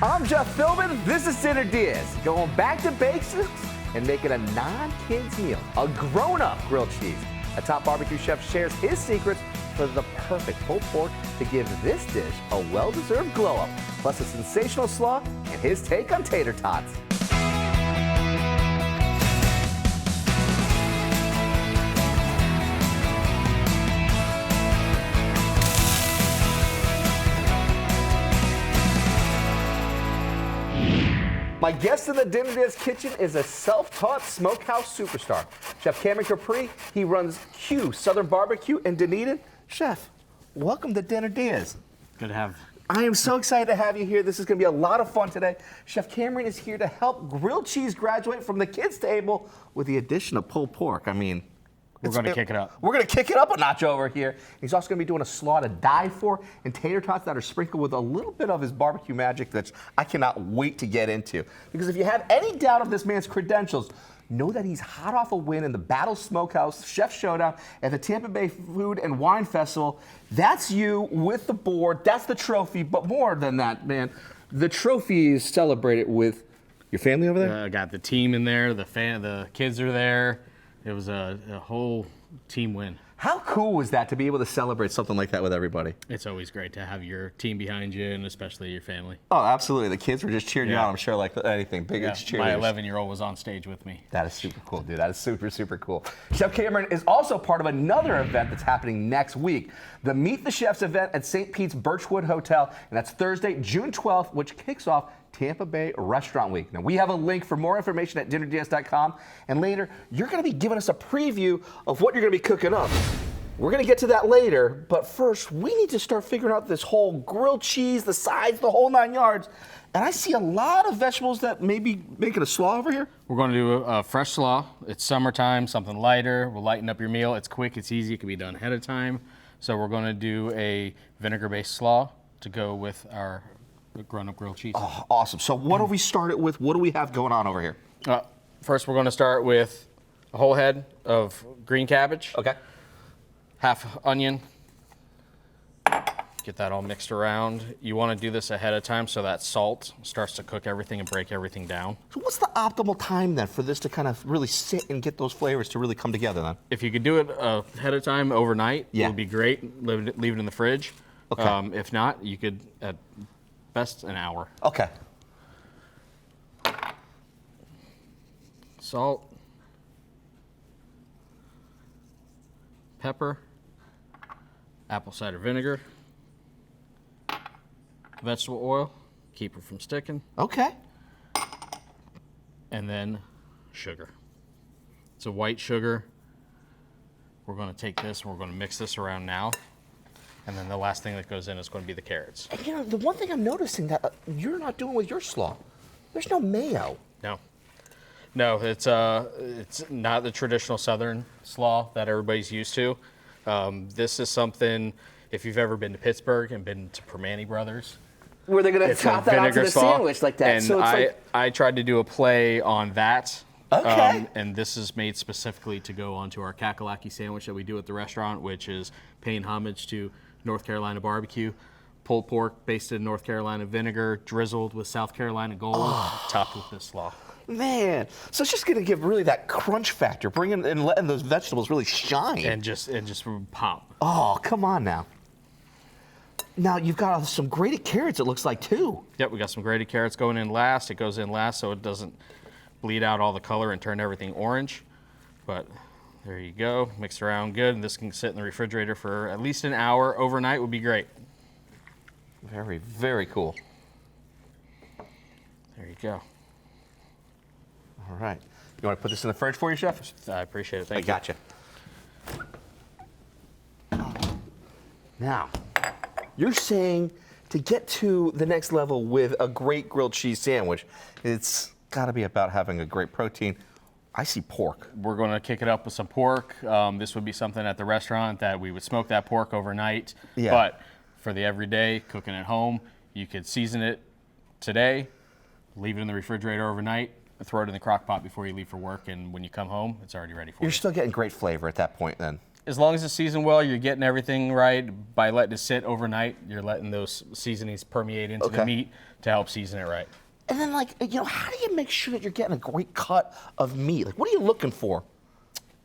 I'm Jeff Philbin. This is Dinner DeeAs. Going back to basics and making a non-kids meal. A grown-up grilled cheese. A top barbecue chef shares his secrets for the perfect pulled pork to give this dish a well-deserved glow-up. Plus a sensational slaw and his take on tater tots. My guest in the Dinner DeeAs kitchen is a self-taught smokehouse superstar. Chef Cameron Capri, he runs Q Southern Barbecue in Dunedin. Chef, welcome to Dinner DeeAs. Good to have. I am so excited to have you here. This is going to be a lot of fun today. Chef Cameron is here to help grilled cheese graduate from the kids' table with the addition of pulled pork. I mean, We're going to kick it up. We're going to kick it up a notch over here. He's also going to be doing a slaw to die for and tater tots that are sprinkled with a little bit of his barbecue magic that I cannot wait to get into. Because if you have any doubt of this man's credentials, know that he's hot off a win in the Battle Smokehouse Chef Showdown at the Tampa Bay Food and Wine Festival. That's you with the board. That's the trophy. But more than that, man, the trophy is celebrated with your family over there? I got the team in there. The kids are there. It was a whole team win. How cool was that to be able to celebrate something like that with everybody? It's always great to have your team behind you, and especially your family. Oh, absolutely. The kids were just cheering you on, I'm sure, like anything. Big cheerleaders. My 11-year-old was on stage with me. That is super cool, dude. That is super, super cool. Chef Cameron is also part of another event that's happening next week, the Meet the Chefs event at St. Pete's Birchwood Hotel, and that's Thursday, June 12th, which kicks off Tampa Bay Restaurant Week. Now, we have a link for more information at dinnerdeas.com, and later, you're going to be giving us a preview of what you're going to be cooking up. We're going to get to that later, but first, we need to start figuring out this whole grilled cheese, the sides, the whole 9 yards. And I see a lot of vegetables that may be making a slaw over here. We're going to do a fresh slaw. It's summertime, something lighter. We'll lighten up your meal. It's quick, it's easy, it can be done ahead of time. So we're going to do a vinegar-based slaw to go with our grown-up grilled cheese. Oh, awesome. So what have we started with? What do we have going on over here? First, we're going to start with a whole head of green cabbage. Okay. Half onion. Get that all mixed around. You want to do this ahead of time so that salt starts to cook everything and break everything down. So what's the optimal time then for this to kind of really sit and get those flavors to really come together then? If you could do it ahead of time overnight, it would be great. Leave it in the fridge. Okay. If not, you could at best an hour. Okay. Salt. Pepper. Apple cider vinegar. Vegetable oil. Keep it from sticking. Okay. And then sugar. It's a white sugar. We're going to take this and we're going to mix this around now. And then the last thing that goes in is going to be the carrots. And you know, the one thing I'm noticing that you're not doing with your slaw, there's no mayo. No, it's not the traditional Southern slaw that everybody's used to. This is something, if you've ever been to Pittsburgh and been to Permane Brothers, Where they're going to top that onto the sandwich like that. And so it's I tried to do a play on that. Okay. And this is made specifically to go onto our kakalaki sandwich that we do at the restaurant, which is paying homage to North Carolina barbecue. Pulled pork basted in North Carolina vinegar, drizzled with South Carolina gold, topped with this slaw. Man, so it's just going to give really that crunch factor, bringing and letting those vegetables really shine. And just pop. Oh, come on now. Now you've got some grated carrots, it looks like, too. Yep, we got some grated carrots going in last. It goes in last so it doesn't bleed out all the color and turn everything orange. But there you go, mix around good, and this can sit in the refrigerator for at least an hour. Overnight would be great. Very, very cool. There you go. All right. You want to put this in the fridge for you, Chef? I appreciate it. Thank you. I gotcha. Now, you're saying to get to the next level with a great grilled cheese sandwich, it's got to be about having a great protein. I see pork. We're going to kick it up with some pork. This would be something at the restaurant that we would smoke that pork overnight. Yeah. But for the everyday, cooking at home, you could season it today, leave it in the refrigerator overnight, throw it in the crock pot before you leave for work, and when you come home, it's already ready for you. You're still getting great flavor at that point then. As long as it's seasoned well, you're getting everything right. By letting it sit overnight, you're letting those seasonings permeate into the meat to help season it right. And then, like, how do you make sure that you're getting a great cut of meat? Like, what are you looking for?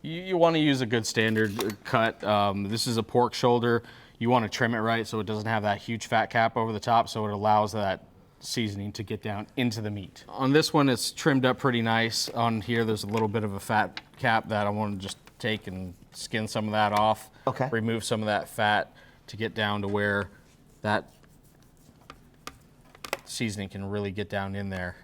You want to use a good standard cut. This is a pork shoulder. You want to trim it right so it doesn't have that huge fat cap over the top, so it allows that seasoning to get down into the meat. On this one, it's trimmed up pretty nice. On here, there's a little bit of a fat cap that I want to just take and skin some of that off. Okay. Remove some of that fat to get down to where that seasoning can really get down in there.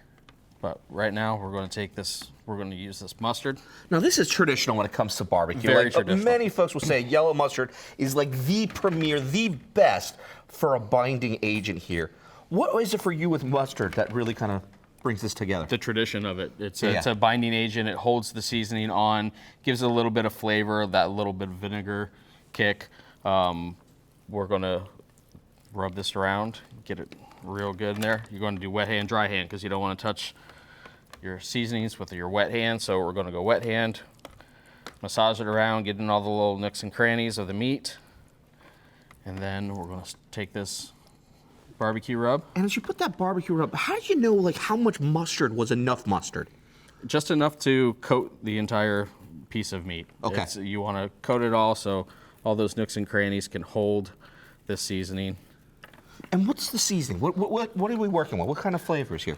But right now, we're going to take this, we're going to use this mustard. Now, this is traditional when it comes to barbecue. Very traditional. Many folks will say yellow mustard is like the premier, the best for a binding agent here. What is it for you with mustard that really kind of brings this together? The tradition of it. It's a binding agent. It holds the seasoning on, gives it a little bit of flavor, that little bit of vinegar kick. We're going to rub this around, get it real good in there. You're going to do wet hand, dry hand, because you don't want to touch your seasonings with your wet hand. So we're going to go wet hand, massage it around, get in all the little nooks and crannies of the meat. And then we're going to take this barbecue rub. And as you put that barbecue rub, how do you know like how much mustard was enough mustard? Just enough to coat the entire piece of meat. Okay. You want to coat it all so all those nooks and crannies can hold this seasoning. And what's the seasoning? What are we working with? What kind of flavors here?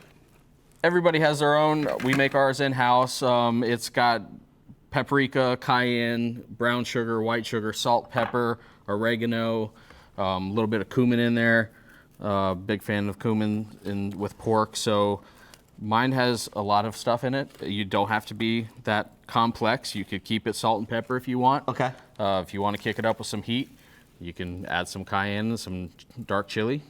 Everybody has their own. We make ours in-house. It's got paprika, cayenne, brown sugar, white sugar, salt, pepper, oregano, a little bit of cumin in there. Big fan of cumin with pork. So mine has a lot of stuff in it. You don't have to be that complex. You could keep it salt and pepper if you want. Okay. If you want to kick it up with some heat, you can add some cayenne, some dark chili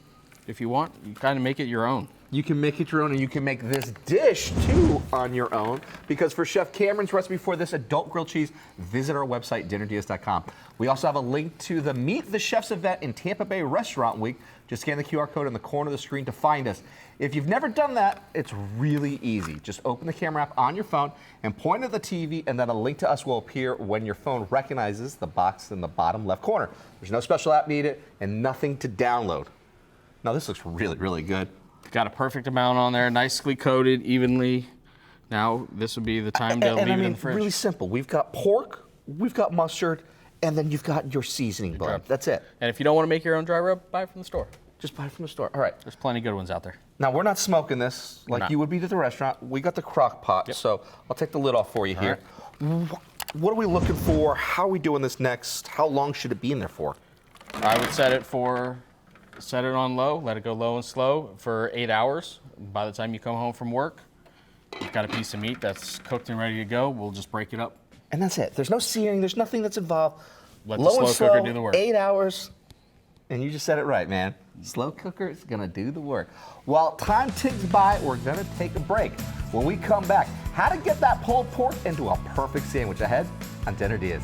if you want. You kind of make it your own. You can make it your own, and you can make this dish too on your own, because for Chef Cameron's recipe for this adult grilled cheese, visit our website, dinnerdeas.com. We also have a link to the Meet the Chefs event in Tampa Bay Restaurant Week. Just scan the QR code in the corner of the screen to find us. If you've never done that, it's really easy. Just open the camera app on your phone and point at the TV, and then a link to us will appear when your phone recognizes the box in the bottom left corner. There's no special app needed and nothing to download. Now this looks really, really good. Got a perfect amount on there, nicely coated, evenly. Now this would be the time to leave it in the fridge. Really simple. We've got pork, we've got mustard, and then you've got your seasoning blend. That's it. And if you don't want to make your own dry rub, buy it from the store. Just buy it from the store. All right. There's plenty of good ones out there. Now, we're not smoking this like you would be to the restaurant. We got the crock pot, so I'll take the lid off for you here. Right. What are we looking for? How are we doing this next? How long should it be in there for? I would set it on low, let it go low and slow for 8 hours. By the time you come home from work, you've got a piece of meat that's cooked and ready to go. We'll just break it up. And that's it. There's no searing. There's nothing that's involved. Let the slow cooker do the work. 8 hours. And you just said it right, man. Slow cooker is going to do the work. While time ticks by, we're going to take a break. When we come back, how to get that pulled pork into a perfect sandwich ahead on Dinner Diaz.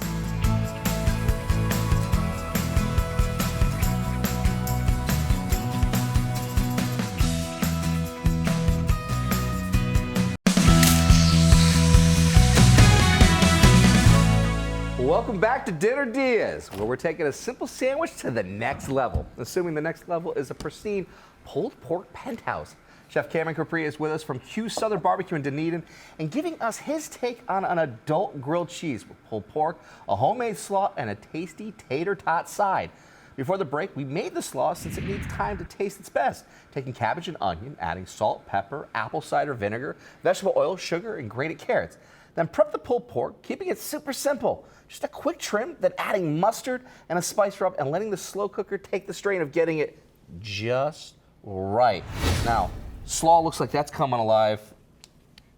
Welcome back to Dinner Diaz, where we're taking a simple sandwich to the next level. Assuming the next level is a pristine pulled pork penthouse. Chef Cameron Capri is with us from Q Southern Barbecue in Dunedin and giving us his take on an adult grilled cheese with pulled pork, a homemade slaw, and a tasty tater tot side. Before the break, we made the slaw since it needs time to taste its best, taking cabbage and onion, adding salt, pepper, apple cider vinegar, vegetable oil, sugar, and grated carrots. Then prep the pulled pork, keeping it super simple. Just a quick trim, then adding mustard and a spice rub and letting the slow cooker take the strain of getting it just right. Now, slaw looks like that's coming alive.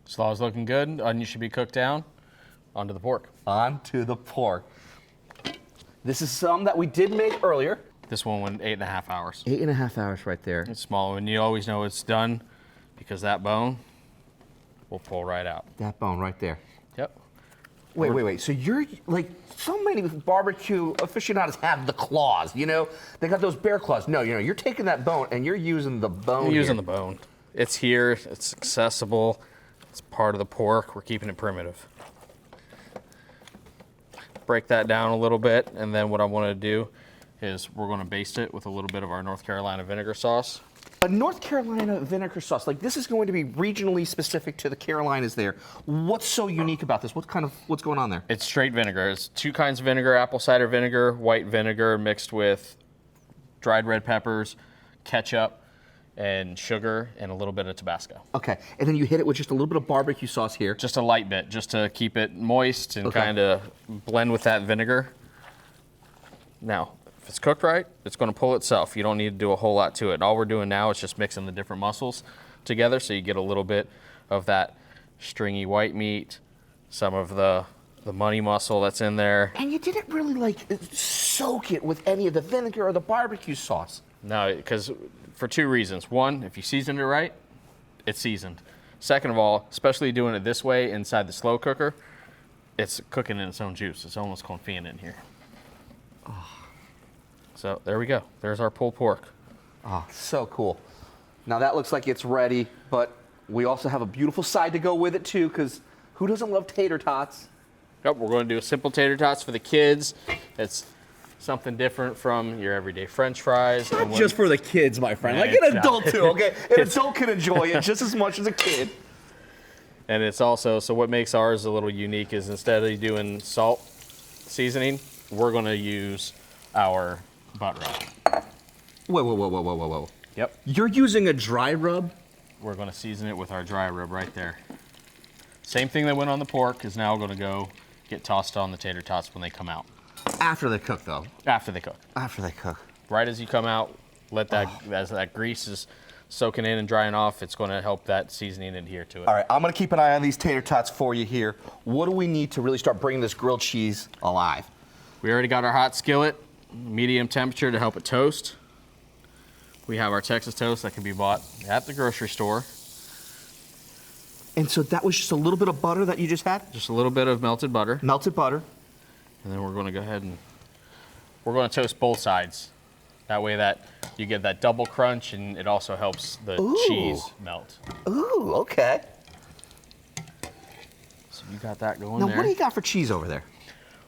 Slaw's looking good. Onion should be cooked down. Onto the pork. Onto the pork. This is some that we did make earlier. This one went 8.5 hours. 8.5 hours right there. It's small, and you always know it's done because that bone will pull right out. That bone right there. Yep. Wait. So you're like, so many barbecue aficionados have the claws, you know? They got those bear claws. No, you're taking that bone and you're using the bone. We're using the bone. It's here, it's accessible, it's part of the pork. We're keeping it primitive. break that down a little bit, and then what I want to do is we're going to baste it with a little bit of our North Carolina vinegar sauce. A North Carolina vinegar sauce, like this is going to be regionally specific to the Carolinas there. What's so unique about this? What's going on there? It's straight vinegar. It's two kinds of vinegar, apple cider vinegar, white vinegar mixed with dried red peppers, ketchup, and sugar, and a little bit of Tabasco. Okay, and then you hit it with just a little bit of barbecue sauce here. Just a light bit, just to keep it moist and Okay. kind of blend with that vinegar. Now, if it's cooked right, it's going to pull itself. You don't need to do a whole lot to it. All we're doing now is just mixing the different mussels together so you get a little bit of that stringy white meat, some of the money mussel that's in there. And you didn't really like soak it with any of the vinegar or the barbecue sauce. No, because for two reasons. One, if you season it right, it's seasoned. Second of all, especially doing it this way inside the slow cooker, it's cooking in its own juice. It's almost confit in here. So there we go. There's our pulled pork. Oh, so cool. Now that looks like it's ready, but we also have a beautiful side to go with it too, because who doesn't love tater tots? Yep, we're going to do a simple tater tots for the kids. It's something different from your everyday French fries. Not just for the kids, my friend. Yeah, Like an it's adult not. too, okay? An adult can enjoy it just as much as a kid. And it's also, so what makes ours a little unique is instead of doing salt seasoning, we're going to use our butt rub. Whoa. Yep. You're using a dry rub? We're going to season it with our dry rub right there. Same thing that went on the pork is now going to go get tossed on the tater tots when they come out. After they cook, though. After they cook. After they cook. Right as you come out, let that, as that grease is soaking in and drying off, it's going to help that seasoning adhere to it. All right, I'm going to keep an eye on these tater tots for you here. What do we need to really start bringing this grilled cheese alive? We already got our hot skillet, medium temperature to help it toast. We have our Texas toast that can be bought at the grocery store. And so that was just a little bit of butter that you just had? Just a little bit of melted butter. Melted butter. And then we're going to go ahead and we're going to toast both sides. That way that you get that double crunch and it also helps the cheese melt. Ooh, okay. So you got that going Now, there. what do you got for cheese over there?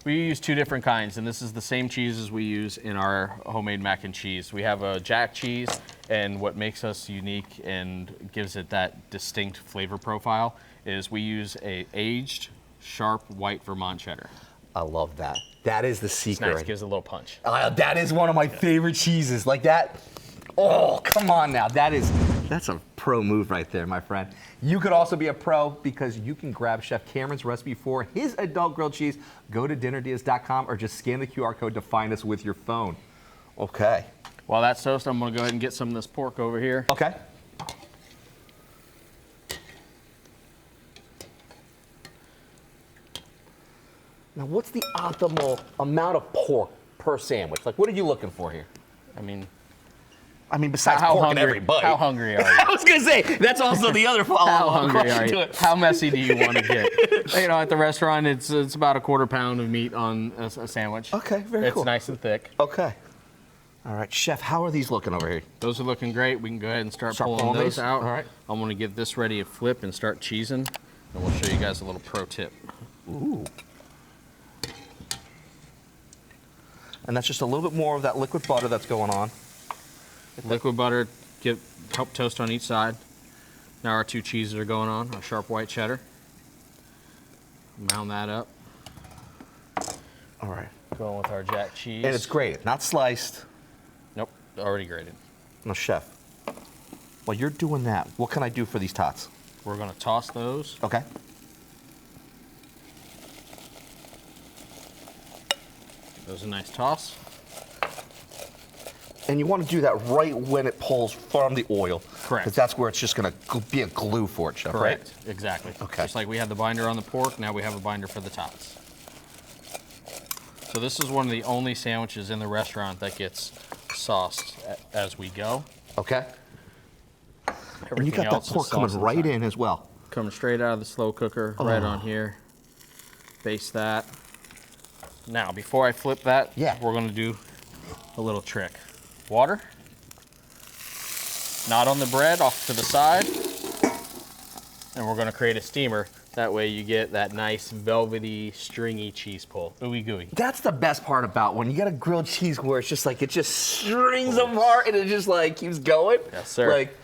We use two different kinds, and this is the same cheese as we use in our homemade mac and cheese. We have a jack cheese, and what makes us unique and gives it that distinct flavor profile is we use a aged, sharp, white Vermont cheddar. I love that. That is the It's secret. nice, gives it a little punch. That is one of my favorite cheeses. Like that. Oh, come on now. That's a pro move right there, my friend. You could also be a pro because you can grab Chef Cameron's recipe for his adult grilled cheese. Go to dinnerdeas.com or just scan the QR code to find us with your phone. Okay. While that's toast, I'm going to go ahead and get some of this pork over here. Okay. Now, what's the optimal amount of pork per sandwich? Like, what are you looking for here? I mean, Besides how pork hungry, in every bite. how hungry are you? I was gonna say that's also the other How follow-up hungry question are to you? it. How messy do you want to get? You know, at the restaurant, it's about a quarter pound of meat on a sandwich. Okay, very cool. It's nice and thick. Okay. All right, Chef, how are these looking over here? Those are looking great. We can go ahead and start Start pulling pulling those these? out. All right. I'm going to get this ready to flip and start cheesing, and we'll show you guys a little pro tip. Ooh. And that's just a little bit more of that liquid butter that's going on. Liquid butter, help toast on each side. Now our two cheeses are going on, our sharp white cheddar. Mound that up. All right. Going with our jack cheese. And it's grated, not sliced. Nope, already grated. Now, Chef, while you're doing that, what can I do for these tots? We're going to toss those. Okay. Those a nice toss. And you want to do that right when it pulls from the oil. Correct. Because that's where it's just going to be a glue for it, Chef, Correct. Exactly. Okay. Just like we had the binder on the pork, now we have a binder for the tots. So this is one of the only sandwiches in the restaurant that gets sauced as we go. Okay. Everything And you got that else is pork coming sauced right inside. in as well. Coming straight out of the slow cooker, right on here. Baste that. Now, before I flip that, we're going to do a little trick. Water. Not on the bread, off to the side. And we're going to create a steamer That way you get that nice velvety, stringy cheese pull. Ooey gooey. That's the best part about when you get a grilled cheese where it's just like it just strings apart and it just like keeps going. Yes, sir. Like,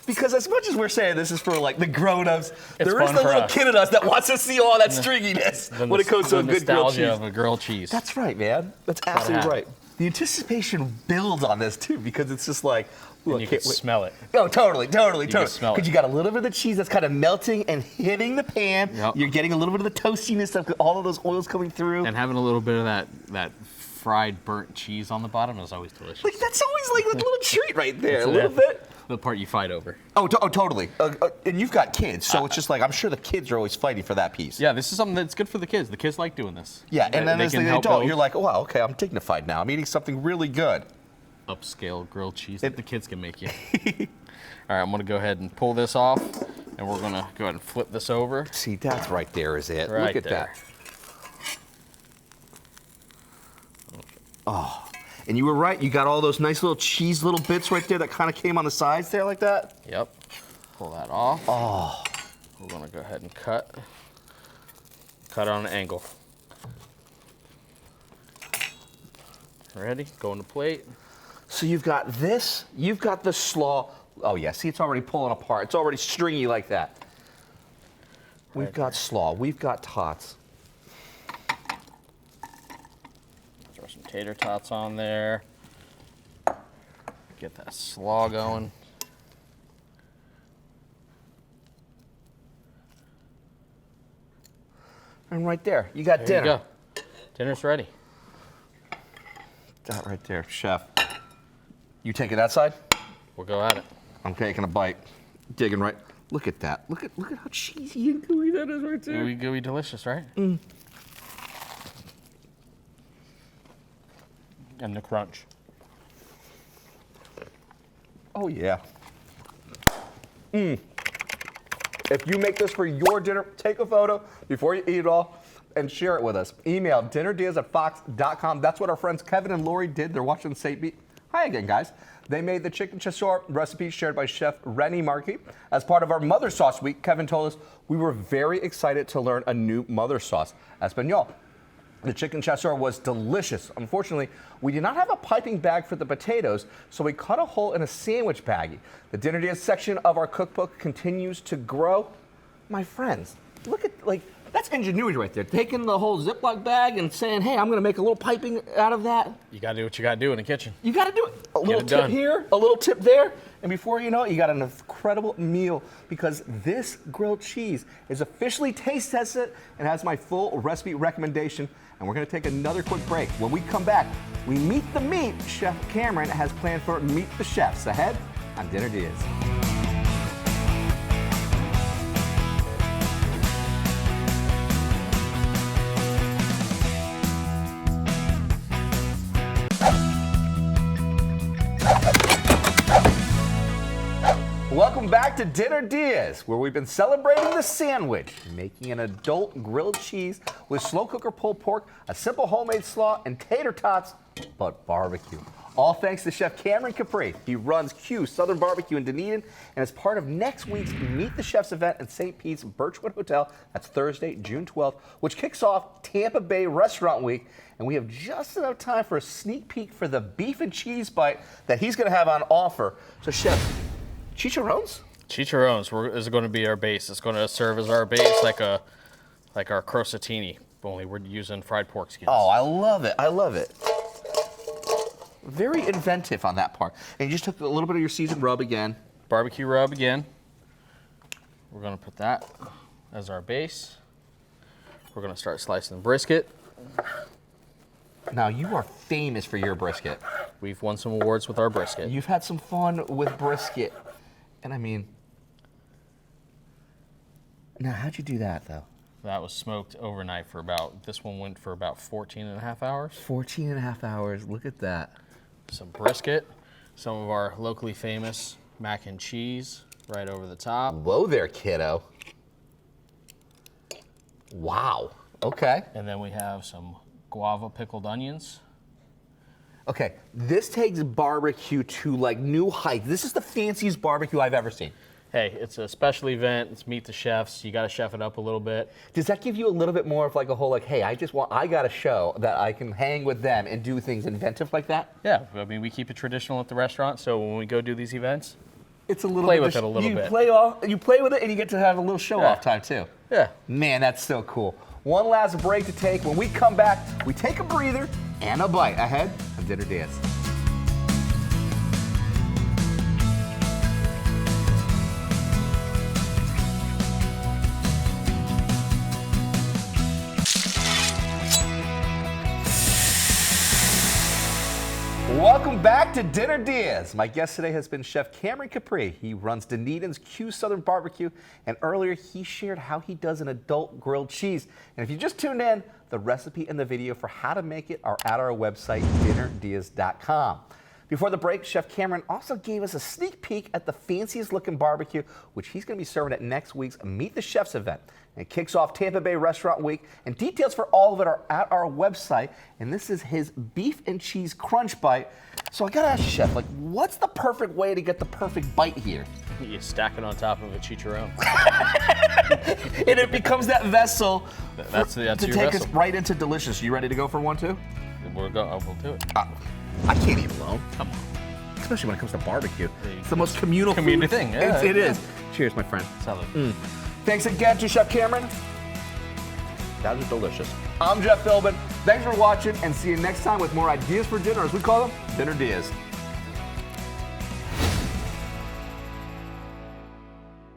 because as much as we're saying this is for like the grown-ups, there is fun the for little us. kid in us that wants to see all that stringiness when it comes to a good grilled nostalgia cheese. of a grilled cheese. That's right, man. That's absolutely happen. right. The anticipation builds on this too because it's just like, ooh, and I you can't can wait. smell it. Oh, totally. can smell it. Because you got a little bit of the cheese that's kind of melting and hitting the pan. Yep. You're getting a little bit of the toastiness of all of those oils coming through. And having a little bit of that fried burnt cheese on the bottom is always delicious. Like that's always like a little treat right there, a It's little bit. The part you fight over. Oh, totally. And you've got kids, so it's just like I'm sure the kids are always fighting for that piece. Yeah, this is something that's good for the kids. The kids like doing this. Yeah, and then They as can the help adult, build you're like, oh, wow, okay, I'm dignified now. I'm eating something really good. upscale grilled cheese that the kids can make you. All right, I'm gonna go ahead and pull this off, and we're gonna go ahead and flip this over. See, that's right there is it. Right Look at there. that. Oh, and you were right. You got all those nice little cheese little bits right there that kind of came on the sides there like that. Yep. Pull that off. Oh. We're gonna go ahead and cut. Cut on an angle. Ready? Go on the plate. So you've got this, you've got the slaw. Oh yeah, see it's already pulling apart. It's already stringy like that. We've got slaw, we've got tots. Throw some tater tots on there. Get that slaw going. And right there, you got There dinner. you go. Dinner's ready. That right there, chef. You taking that side? We'll go at it. I'm taking a bite. Digging right. Look at that. Look at how cheesy and gooey that is right there. Gooey, gooey, delicious, right? Mm. And the crunch. Oh yeah. If you make this for your dinner, take a photo before you eat it all and share it with us. Email dinnerdeals@fox.com. That's what our friends Kevin and Lori did. They're watching St. Pete. Hi again, guys. They made the chicken chasseur recipe shared by Chef Rennie Markey. As part of our Mother Sauce Week, Kevin told us we were very excited to learn a new mother sauce, Espanol. The chicken chasseur was delicious. Unfortunately, we did not have a piping bag for the potatoes, so we cut a hole in a sandwich baggie. The Dinner Deals section of our cookbook continues to grow. My friends, look at, like, that's ingenuity right there. Taking the whole Ziploc bag and saying, hey, I'm gonna make a little piping out of that. You gotta do what you gotta do in the kitchen. You gotta do it. A little it tip done. here, a little tip there, and before you know it, you got an incredible meal because this grilled cheese is officially taste tested and has my full recipe recommendation. And we're gonna take another quick break. When we come back, we meet the meat Chef Cameron has planned for Meet the Chefs ahead on Dinner Deals. Welcome back to Dinner Deals, where we've been celebrating the sandwich, making an adult grilled cheese with slow cooker pulled pork, a simple homemade slaw, and tater tots, but barbecue. All thanks to Chef Cameron Capri. He runs Q Southern Barbecue in Dunedin and is part of next week's Meet the Chefs event at St. Pete's Birchwood Hotel. That's Thursday, June 12th, which kicks off Tampa Bay Restaurant Week. And we have just enough time for a sneak peek for the beef and cheese bite that he's going to have on offer. So, Chef, chicharrones? Chicharrones is going to be our base. It's going to serve as our base like our crostini, only we're using fried pork skins. Oh, I love it. I love it. Very inventive on that part. And you just took a little bit of your seasoned rub again. Barbecue rub again. We're going to put that as our base. We're going to start slicing the brisket. Now, you are famous for your brisket. We've won some awards with our brisket. You've had some fun with brisket. And I mean, now how'd you do that though? That was smoked overnight for this one went for about 14 and a half hours. 14 and a half hours, look at that. Some brisket, some of our locally famous mac and cheese right over the top. Whoa there, kiddo. Wow, okay. And then we have some guava pickled onions. Okay, this takes barbecue to like new heights. This is the fanciest barbecue I've ever seen. hey, it's a special event. It's meet the chefs. You got to chef it up a little bit. Does that give you a little bit more of like a whole like, hey, I got a show that I can hang with them and do things inventive like that? Yeah, I mean, we keep it traditional at the restaurant, so when we go do these events, it's a little play bit with it a little bit. You play with it and you get to have a little show off time too. Yeah. Man, that's so cool. One last break to take. When we come back, we take a breather and a bite ahead of Dinner DeeAs. Welcome back to Dinner DeeAs. My guest today has been Chef Cameron Capri. He runs Dunedin's Q Southern Barbecue, and earlier he shared how he does an adult grilled cheese. And if you just tuned in, the recipe and the video for how to make it are at our website, dinnerdeas.com. Before the break, Chef Cameron also gave us a sneak peek at the fanciest looking barbecue, which he's going to be serving at next week's Meet the Chefs event. And it kicks off Tampa Bay Restaurant Week, and details for all of it are at our website. And this is his beef and cheese crunch bite. So I got to ask you, Chef, like, what's the perfect way to get the perfect bite here? You stack it on top of a chicharron. And it becomes that vessel That's to your take vessel. us right into delicious. You ready to go for one too? We'll do it. I can't eat alone. Come on. Especially when it comes to barbecue. Yeah, It's the most communal community food. thing, yeah. It is. Cheers, my friend. Salud. Thanks again to Chef Cameron. That was delicious. I'm Jeff Philbin. Thanks for watching, and see you next time with more ideas for dinner, as we call them, Dinner DeeAs.